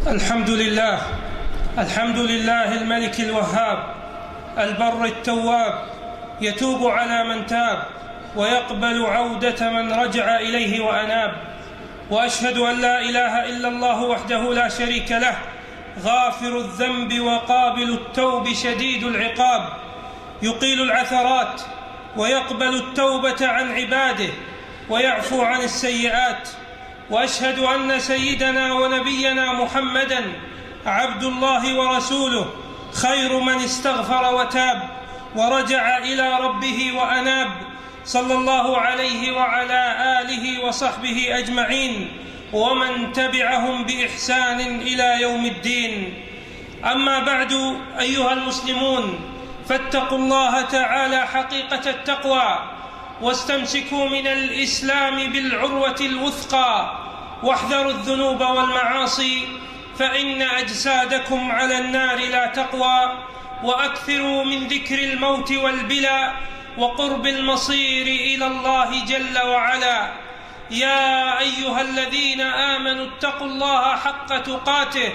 الحمد لله الملك الوهاب البر التواب، يتوب على من تاب ويقبل عودة من رجع إليه وأناب. وأشهد أن لا إله إلا الله وحده لا شريك له، غافر الذنب وقابل التوب شديد العقاب، يقيل العثرات ويقبل التوبة عن عباده ويعفو عن السيئات. وأشهد أن سيدنا ونبينا محمدًا عبد الله ورسوله، خير من استغفر وتاب ورجع إلى ربه وأناب، صلى الله عليه وعلى آله وصحبه أجمعين ومن تبعهم بإحسان إلى يوم الدين. أما بعد، أيها المسلمون، فاتقوا الله تعالى حقيقة التقوى، واستمسكوا من الإسلام بالعروة الوثقى، واحذروا الذنوب والمعاصي، فإن أجسادكم على النار لا تقوى. وأكثروا من ذكر الموت والبلى وقرب المصير إلى الله جل وعلا. يا أيها الذين آمنوا اتقوا الله حق تقاته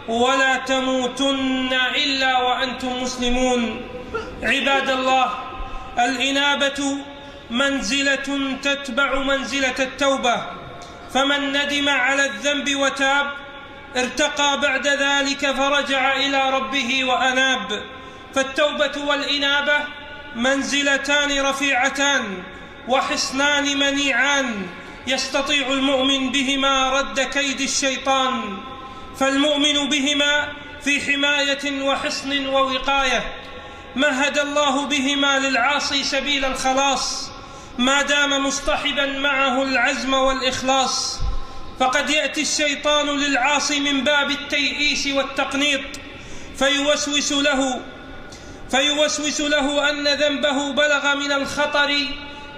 ولا تموتن إلا وأنتم مسلمون. عباد الله، الإنابة منزلة تتبع منزلة التوبة، فمن ندم على الذنب وتاب ارتقى بعد ذلك فرجع إلى ربه وأناب. فالتوبة والإنابة منزلتان رفيعتان وحصنان منيعان، يستطيع المؤمن بهما رد كيد الشيطان، فالمؤمن بهما في حماية وحصن ووقاية. مهد الله بهما للعاصي سبيل الخلاص ما دام مصطحبا معه العزم والإخلاص. فقد يأتي الشيطان للعاصي من باب التيئيس والتقنيط فيوسوس له أن ذنبه بلغ من الخطر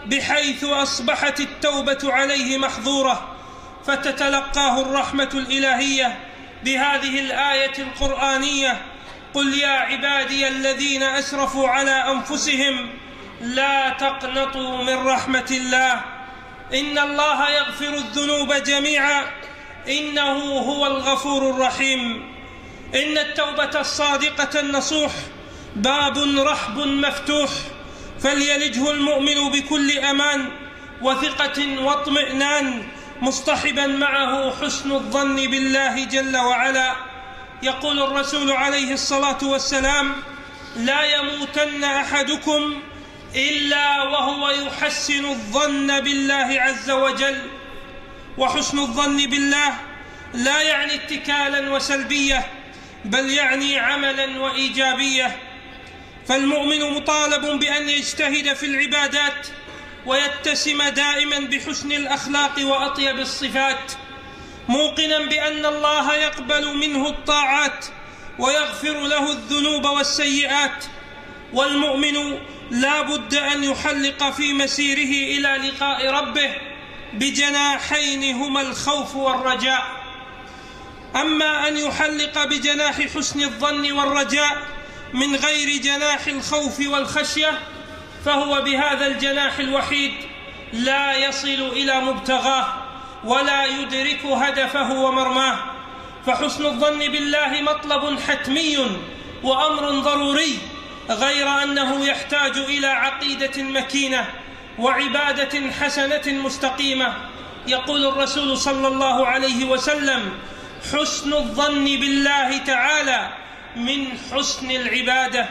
بحيث أصبحت التوبة عليه محظورة، فتتلقاه الرحمة الإلهية بهذه الآية القرآنية: قل يا عبادي الذين أسرفوا على أنفسهم لا تقنطوا من رحمة الله، إن الله يغفر الذنوب جميعا إنه هو الغفور الرحيم. إن التوبة الصادقة النصوح باب رحب مفتوح، فليلجه المؤمن بكل أمان وثقة واطمئنان، مصطحبا معه حسن الظن بالله جل وعلا. يقول الرسول عليه الصلاة والسلام: لا يموتن أحدكم إلا وهو يحسن الظن بالله عز وجل. وحسن الظن بالله لا يعني اتكالا وسلبية، بل يعني عملا وإيجابية. فالمؤمن مطالب بأن يجتهد في العبادات ويتسم دائما بحسن الأخلاق وأطيب الصفات، موقنا بأن الله يقبل منه الطاعات ويغفر له الذنوب والسيئات. والمؤمن لا بد أن يحلق في مسيره إلى لقاء ربه بجناحين هما الخوف والرجاء. أما أن يحلق بجناح حسن الظن والرجاء من غير جناح الخوف والخشية، فهو بهذا الجناح الوحيد لا يصل إلى مبتغاه ولا يدرك هدفه ومرماه. فحسن الظن بالله مطلب حتمي وأمر ضروري، غير أنه يحتاج إلى عقيدة مكينة وعبادة حسنة مستقيمة. يقول الرسول صلى الله عليه وسلم: حسن الظن بالله تعالى من حسن العبادة.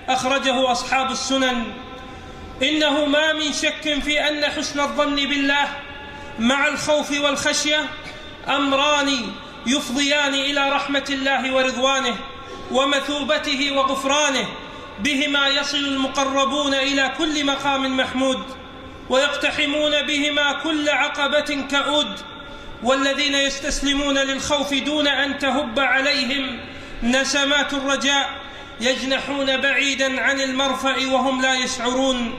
أخرجه أصحاب السنن. إنه ما من شك في أن حسن الظن بالله مع الخوف والخشية أمران يفضيان إلى رحمة الله ورضوانه ومثوبته وغفرانه، بهما يصل المقربون إلى كل مقام محمود ويقتحمون بهما كل عقبة كؤود. والذين يستسلمون للخوف دون أن تهب عليهم نسمات الرجاء يجنحون بعيدا عن المرفأ وهم لا يشعرون،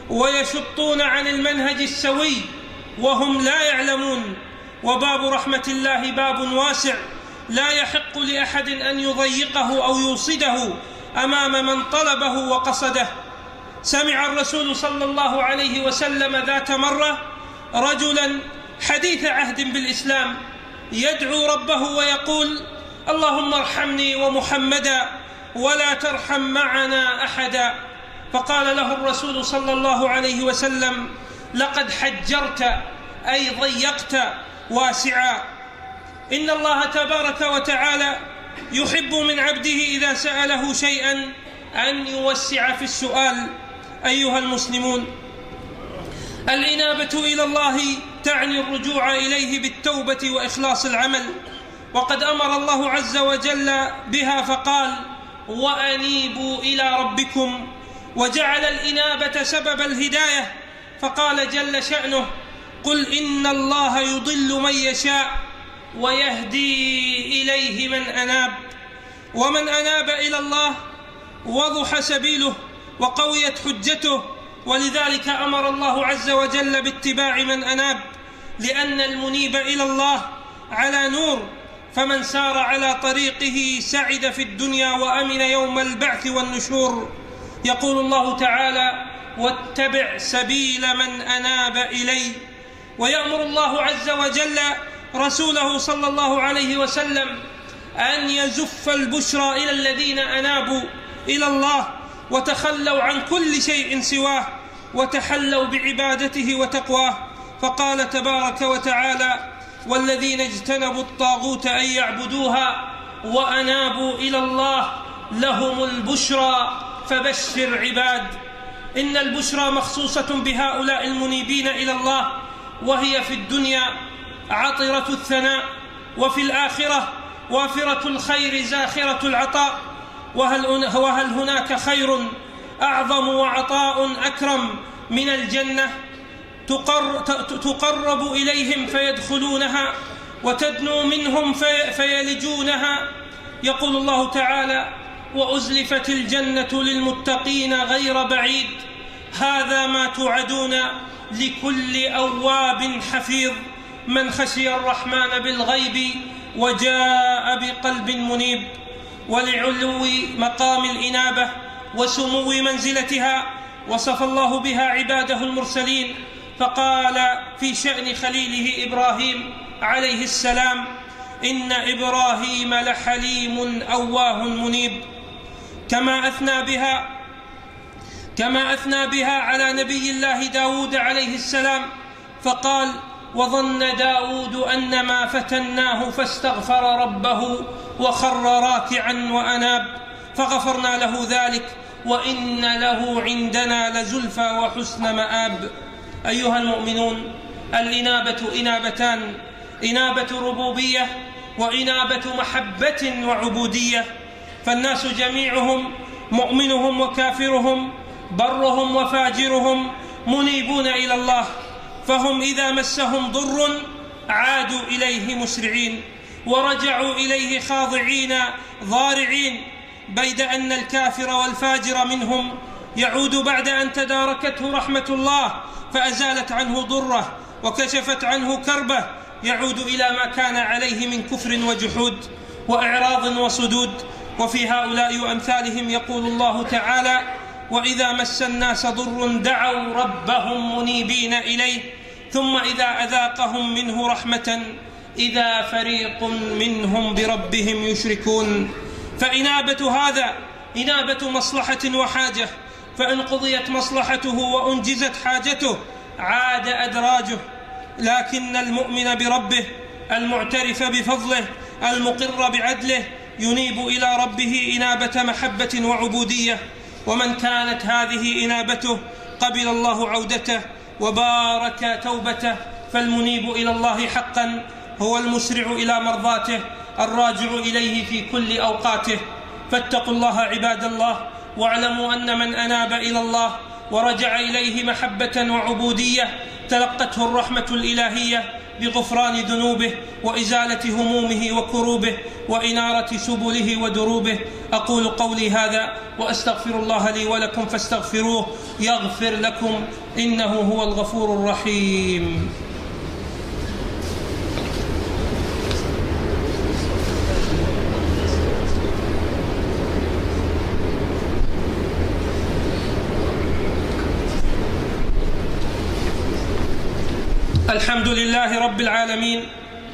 ويشطون عن المنهج السوي وهم لا يعلمون. وباب رحمة الله باب واسع، لا يحق لأحد أن يضيقه أو يوصده أمام من طلبه وقصده. سمع الرسول صلى الله عليه وسلم ذات مرة رجلا حديث عهد بالإسلام يدعو ربه ويقول: اللهم ارحمني ومحمدا ولا ترحم معنا أحدا. فقال له الرسول صلى الله عليه وسلم: لقد حجرت أي ضيقت واسعا. إن الله تبارك وتعالى يحب من عبده إذا سأله شيئا أن يوسع في السؤال. أيها المسلمون، الإنابة إلى الله تعني الرجوع إليه بالتوبة وإخلاص العمل، وقد أمر الله عز وجل بها فقال: وأنيبوا إلى ربكم، وجعل الإنابة سبب الهداية، فقال جل شأنه: قل إن الله يضل من يشاء ويهدي إليه من أناب. ومن أناب إلى الله وضح سبيله وقويت حجته، ولذلك أمر الله عز وجل باتباع من أناب، لأن المنيب إلى الله على نور، فمن سار على طريقه سعد في الدنيا وأمن يوم البعث والنشور. يقول الله تعالى: واتبع سبيل من أناب إلي. ويأمر الله عز وجل رسوله صلى الله عليه وسلم أن يزف البشرى إلى الذين أنابوا إلى الله وتخلوا عن كل شيء سواه وتحلوا بعبادته وتقواه. فقال تبارك وتعالى: والذين اجتنبوا الطاغوت أن يعبدوها وأنابوا إلى الله لهم البشرى فبشر عباد. إن البشرى مخصوصة بهؤلاء المنيبين إلى الله، وهي في الدنيا عطرة الثناء، وفي الآخرة وافرة الخير زاخرة العطاء. وهل هناك خير أعظم وعطاء أكرم من الجنة تقرب إليهم فيدخلونها وتدنو منهم فيلجونها؟ يقول الله تعالى: وأزلفت الجنة للمتقين غير بعيد، هذا ما توعدون لكل أواب حفيظ، من خشي الرحمن بالغيب وجاء بقلب منيب. ولعلو مقام الإنابة وسمو منزلتها وصف الله بها عباده المرسلين، فقال في شأن خليله إبراهيم عليه السلام: إن إبراهيم لحليم أواه منيب. كما أثنى بها على نبي الله داود عليه السلام، فقال: وظن داود أن ما فتناه فاستغفر ربه وخر راكعا وأناب، فغفرنا له ذلك وإن له عندنا لزلفى وحسن مآب. أيها المؤمنون، الإنابة إنابتان: إنابة ربوبية وإنابة محبة وعبودية. فالناس جميعهم، مؤمنهم وكافرهم، برهم وفاجرهم، منيبون إلى الله، فهم إذا مسهم ضر عادوا إليه مسرعين ورجعوا إليه خاضعين ضارعين، بيد أن الكافر والفاجر منهم يعود بعد أن تداركته رحمة الله فأزالت عنه ضره وكشفت عنه كربه، يعود إلى ما كان عليه من كفر وجحود وإعراض وصدود. وفي هؤلاء وأمثالهم يقول الله تعالى: وإذا مس الناس ضر دعوا ربهم منيبين إليه ثم إذا أذاقهم منه رحمة إذا فريق منهم بربهم يشركون. فإنابة هذا إنابة مصلحة وحاجة، فإن قضيت مصلحته وأنجزت حاجته عاد أدراجه، لكن المؤمن بربه المعترف بفضله المقر بعدله ينيب إلى ربه إنابة محبة وعبودية. ومن كانت هذه إنابته قبل الله عودته وبارك توبته. فالمنيب إلى الله حقا هو المسرع إلى مرضاته الراجع إليه في كل أوقاته. فاتقوا الله عباد الله، واعلموا أن من أناب إلى الله ورجع إليه محبة وعبودية تلقته الرحمة الإلهية بغفران ذنوبه وإزالة همومه وكروبه وإنارة سبله ودروبه. أقول قولي هذا وأستغفر الله لي ولكم فاستغفروه يغفر لكم إنه هو الغفور الرحيم. الحمد لله رب العالمين،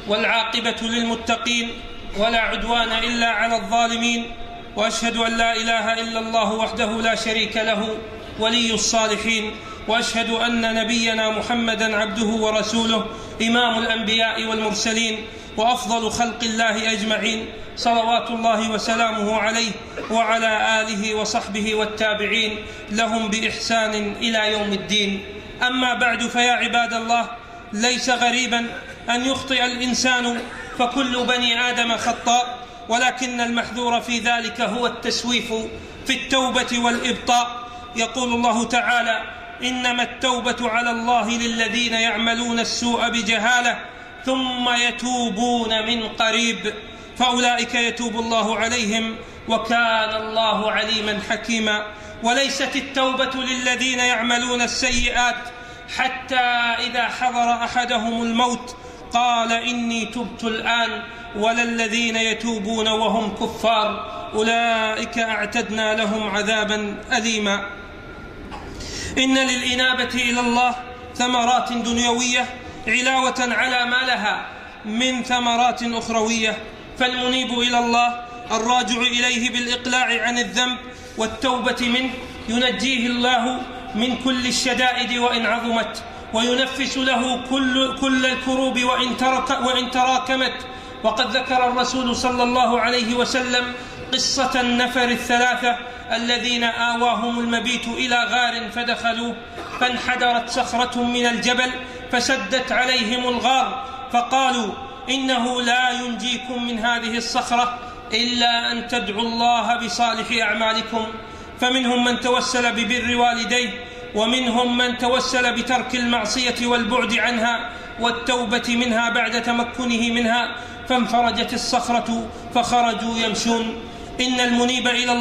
والعاقبة للمتقين، ولا عدوان إلا على الظالمين، وأشهد أن لا إله إلا الله وحده لا شريك له ولي الصالحين، وأشهد أن نبينا محمدًا عبده ورسوله إمام الأنبياء والمرسلين وأفضل خلق الله أجمعين، صلوات الله وسلامه عليه وعلى آله وصحبه والتابعين لهم بإحسان إلى يوم الدين. أما بعد، فيا عباد الله، ليس غريبا أن يخطئ الإنسان، فكل بني آدم خطاء، ولكن المحذور في ذلك هو التسويف في التوبة والإبطاء. يقول الله تعالى: إنما التوبة على الله للذين يعملون السوء بجهالة ثم يتوبون من قريب فأولئك يتوب الله عليهم وكان الله عليما حكيما. وليست التوبة للذين يعملون السيئات حتى إذا حضر أحدهم الموت قال إني تبت الآن، ولا الذين يتوبون وهم كفار أولئك أعتدنا لهم عذابا أليما. إن للإنابة إلى الله ثمرات دنيوية علاوة على ما لها من ثمرات أخروية، فالمنيب إلى الله الراجع إليه بالإقلاع عن الذنب والتوبة منه ينجيه الله من كل الشدائد وإن عظمت، وينفس له كل الكروب وإن تراكمت. وقد ذكر الرسول صلى الله عليه وسلم قصة النفر الثلاثة الذين آواهم المبيت إلى غار فدخلوه، فانحدرت صخرة من الجبل فسدت عليهم الغار، فقالوا: إنه لا ينجيكم من هذه الصخرة إلا أن تدعوا الله بصالح أعمالكم. فمنهم من توسل ببر والديه، ومنهم من توسل بترك المعصية والبعد عنها والتوبة منها بعد تمكنه منها، فانفرجت الصخرة فخرجوا يمشون. إن المنيب إلى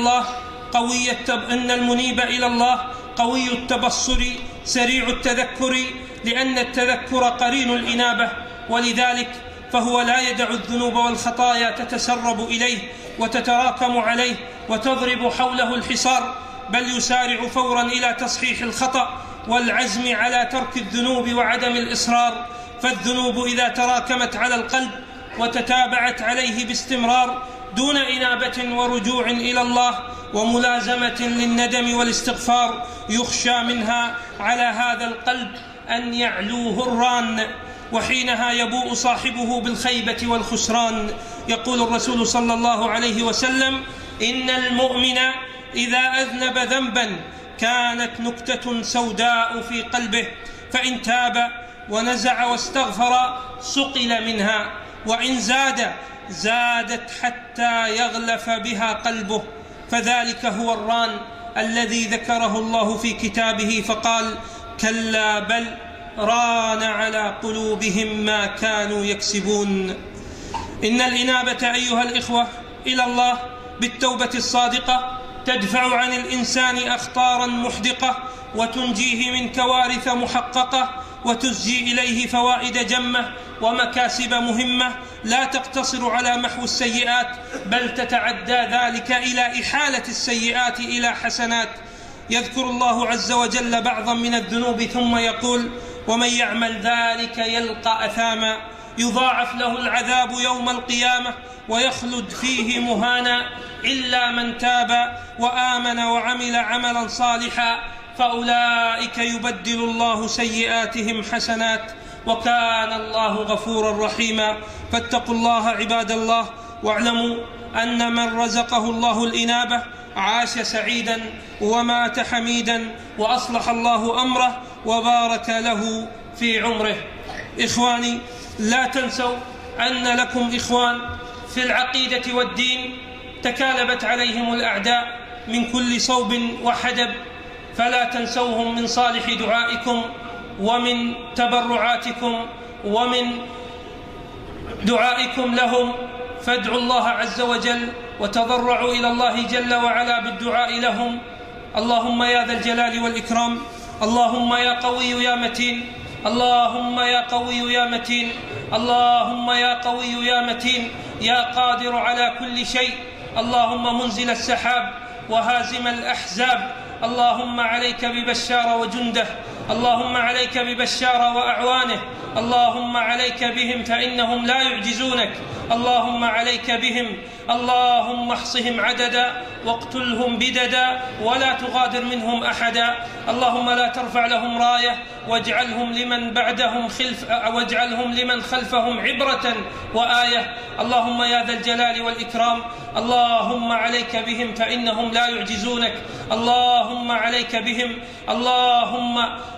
الله قوي التبصر سريع التذكر، لأن التذكر قرين الإنابة، ولذلك فهو لا يدع الذنوب والخطايا تتسرب إليه وتتراكم عليه وتضرب حوله الحصار، بل يسارع فورا إلى تصحيح الخطأ والعزم على ترك الذنوب وعدم الإصرار. فالذنوب إذا تراكمت على القلب وتتابعت عليه باستمرار دون إنابة ورجوع إلى الله وملازمة للندم والاستغفار، يخشى منها على هذا القلب أن يعلوه الران، وحينها يبوء صاحبه بالخيبة والخسران. يقول الرسول صلى الله عليه وسلم: إن المؤمن إذا أذنب ذنبا كانت نكتة سوداء في قلبه، فإن تاب ونزع واستغفر صقل منها، وإن زادت حتى يغلف بها قلبه، فذلك هو الران الذي ذكره الله في كتابه فقال: كلا بل ران على قلوبهم ما كانوا يكسبون. إن الإنابة أيها الإخوة إلى الله بالتوبة الصادقة تدفع عن الإنسان أخطارا محدقة، وتنجيه من كوارث محققة، وتزجي إليه فوائد جمة ومكاسب مهمة لا تقتصر على محو السيئات، بل تتعدى ذلك إلى إحالة السيئات إلى حسنات. يذكر الله عز وجل بعضا من الذنوب ثم يقول: ومن يعمل ذلك يلقى أثاما يضاعف له العذاب يوم القيامة ويخلد فيه مهانا إلا من تاب وآمن وعمل عملا صالحا فأولئك يبدل الله سيئاتهم حسنات وكان الله غفورا رحيما. فاتقوا الله عباد الله، واعلموا أن من رزقه الله الإنابة عاش سعيدا ومات حميدا، وأصلح الله أمره وبارك له في عمره. إخواني، لا تنسوا أن لكم إخوان في العقيدة والدين تكالبت عليهم الأعداء من كل صوب وحدب، فلا تنسوهم من صالح دعائكم ومن تبرعاتكم ومن دعائكم لهم، فادعوا الله عز وجل وتضرعوا إلى الله جل وعلا بالدعاء لهم. اللهم يا ذا الجلال والإكرام، اللهم يا قوي يا متين، اللهم يا قوي يا متين، اللهم يا قوي يا متين، يا قادر على كل شيء، اللهم منزل السحاب وهازم الأحزاب، اللهم عليك ببشار وجنده، اللهم عليك ببشار وأعوانه، اللهم عليك بهم فإنهم لا يعجزونك، اللهم عليك بهم، اللهم احصهم عددا واقتلهم بددا ولا تغادر منهم أحدا، اللهم لا ترفع لهم راية واجعلهم لمن خلفهم عبرة وآية، اللهم يا ذا الجلال والإكرام، اللهم عليك بهم فإنهم لا يعجزونك، اللهم عليك بهم،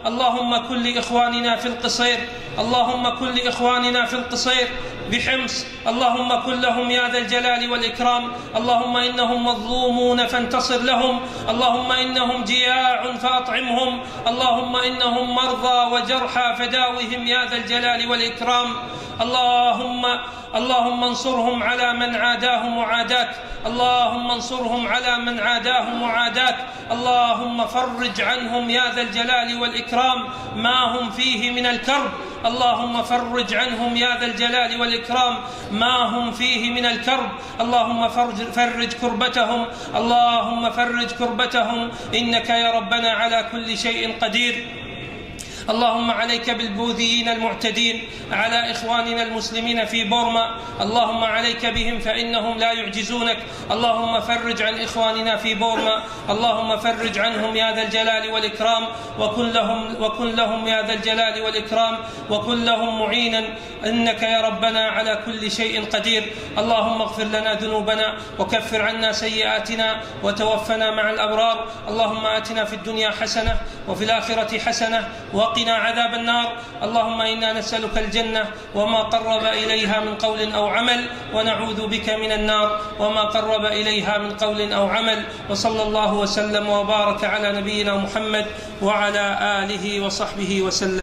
اللهم كن لإخواننا في القصير، اللهم كن لإخواننا في القصير بحمص، اللهم كن لهم يا ذا الجلال والإكرام، اللهم إنهم مظلومون فانتصر لهم، اللهم إنهم جياع فأطعمهم، اللهم إنهم مرضى وجرحى فداوهم يا ذا الجلال والإكرام، اللهم انصرهم على من عاداهم وعاداك، اللهم انصرهم على من عاداهم وعاداك، اللهم فرج عنهم يا ذا الجلال والإكرام ما هم فيه من الكرب، اللهم فرج عنهم يا ذا الجلال والإكرام ما هم فيه من الكرب، اللهم فرج كربتهم، اللهم فرج كربتهم، إنك يا ربنا على كل شيء قدير. اللهم عليك بالبوذيين المعتدين على إخواننا المسلمين في بورما، اللهم عليك بهم فإنهم لا يعجزونك، اللهم فرج عن إخواننا في بورما، اللهم فرج عنهم يا ذا الجلال والإكرام، وكن لهم يا ذا الجلال والإكرام، وكن لهم معينا، إنك يا ربنا على كل شيء قدير. اللهم اغفر لنا ذنوبنا وكفر عنا سيئاتنا وتوفنا مع الأبرار، اللهم آتنا في الدنيا حسنة وفي الآخرة حسنة وقنا عذاب النار، اللهم إنا نسألك الجنة وما قرب إليها من قول أو عمل، ونعوذ بك من النار وما قرب إليها من قول أو عمل، وصلى الله وسلم وبارك على نبينا محمد وعلى آله وصحبه وسلم.